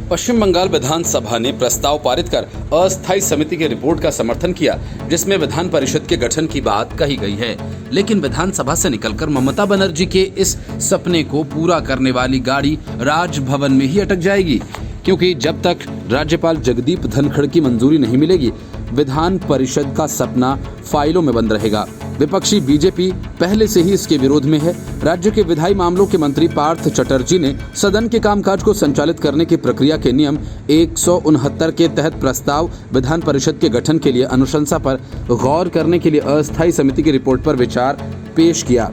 पश्चिम बंगाल विधानसभा ने प्रस्ताव पारित कर अस्थायी समिति की रिपोर्ट का समर्थन किया, जिसमें विधान परिषद के गठन की बात कही गई है। लेकिन विधानसभा से निकलकर ममता बनर्जी के इस सपने को पूरा करने वाली गाड़ी राजभवन में ही अटक जाएगी, क्योंकि जब तक राज्यपाल जगदीप धनखड़ की मंजूरी नहीं मिलेगी, विधान परिषद का सपना फाइलों में बंद रहेगा। विपक्षी बीजेपी पहले से ही इसके विरोध में है। राज्य के विधायी मामलों के मंत्री पार्थ चटर्जी ने सदन के कामकाज को संचालित करने की प्रक्रिया के नियम 169 के तहत प्रस्ताव विधान परिषद के गठन के लिए अनुशंसा पर गौर करने के लिए अस्थायी समिति की रिपोर्ट पर विचार पेश किया।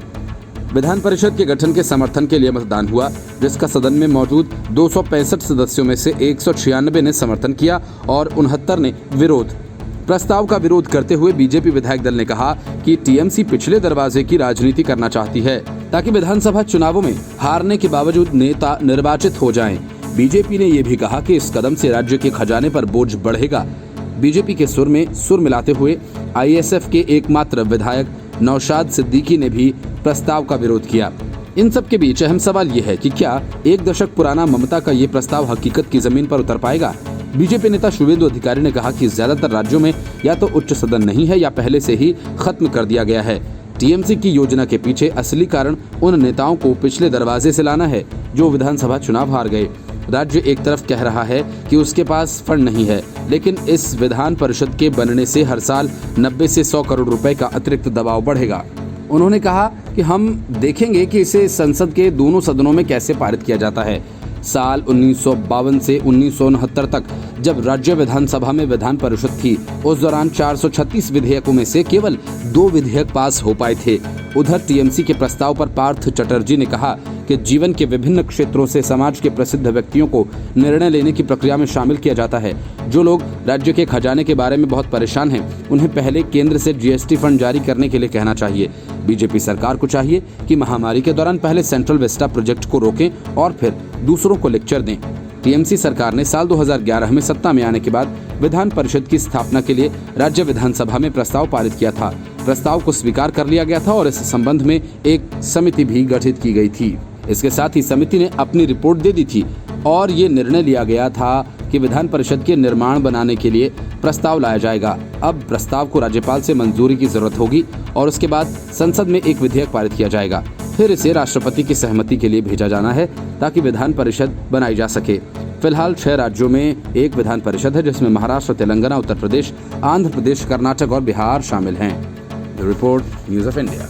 विधान परिषद के गठन के समर्थन के लिए मतदान हुआ, जिसका सदन में मौजूद 265 सदस्यों में से 196 ने समर्थन किया और 69 ने विरोध। प्रस्ताव का विरोध करते हुए बीजेपी विधायक दल ने कहा कि टीएमसी पिछले दरवाजे की राजनीति करना चाहती है, ताकि विधानसभा चुनावों में हारने के बावजूद नेता निर्वाचित हो जाएं। बीजेपी ने यह भी कहा कि इस कदम से राज्य के खजाने पर बोझ बढ़ेगा। बीजेपी के सुर में सुर मिलाते हुए आईएसएफ के एकमात्र विधायक नौशाद सिद्दीकी ने भी प्रस्ताव का विरोध किया। इन सब के बीच अहम सवाल ये है कि क्या एक दशक पुराना ममता का ये प्रस्ताव हकीकत की जमीन पर उतर पाएगा। बीजेपी नेता शुभेंदु अधिकारी ने कहा कि ज्यादातर राज्यों में या तो उच्च सदन नहीं है या पहले से ही खत्म कर दिया गया है। टीएमसी की योजना के पीछे असली कारण उन नेताओं को पिछले दरवाजे से लाना है जो विधानसभा चुनाव हार गए। राज्य एक तरफ कह रहा है कि उसके पास फंड नहीं है, लेकिन इस विधान परिषद के बनने से हर साल 90 से 100 करोड़ रुपए का अतिरिक्त दबाव बढ़ेगा। उन्होंने कहा कि हम देखेंगे कि इसे संसद के दोनों सदनों में कैसे पारित किया जाता है। साल 1952 से 1969 तक जब राज्य विधानसभा में विधान परिषद थी, उस दौरान 436 विधेयकों में से केवल 2 विधेयक पास हो पाए थे। उधर टीएमसी के प्रस्ताव पर पार्थ चटर्जी ने कहा कि जीवन के विभिन्न क्षेत्रों से समाज के प्रसिद्ध व्यक्तियों को निर्णय लेने की प्रक्रिया में शामिल किया जाता है। जो लोग राज्य के खजाने के बारे में बहुत परेशान हैं, उन्हें पहले केंद्र से जीएसटी फंड जारी करने के लिए कहना चाहिए। बीजेपी सरकार को चाहिए कि महामारी के दौरान पहले सेंट्रल विस्टा प्रोजेक्ट को रोकें और फिर दूसरों को लेक्चर दें। टीएमसी सरकार ने साल 2011 में सत्ता में आने के बाद विधान परिषद की स्थापना के लिए राज्य विधानसभा में प्रस्ताव पारित किया था। प्रस्ताव को स्वीकार कर लिया गया था और इस संबंध में एक समिति भी गठित की गई थी। इसके साथ ही समिति ने अपनी रिपोर्ट दे दी थी और ये निर्णय लिया गया था कि विधान परिषद के निर्माण बनाने के लिए प्रस्ताव लाया जाएगा। अब प्रस्ताव को राज्यपाल से मंजूरी की जरूरत होगी और उसके बाद संसद में एक विधेयक पारित किया जाएगा। फिर इसे राष्ट्रपति की सहमति के लिए भेजा जाना है ताकि विधान परिषद बनाई जा सके। फिलहाल 6 राज्यों में एक विधान परिषद है, जिसमें महाराष्ट्र, तेलंगाना, उत्तर प्रदेश, आंध्र प्रदेश, कर्नाटक और बिहार शामिल हैं। The report, news of India.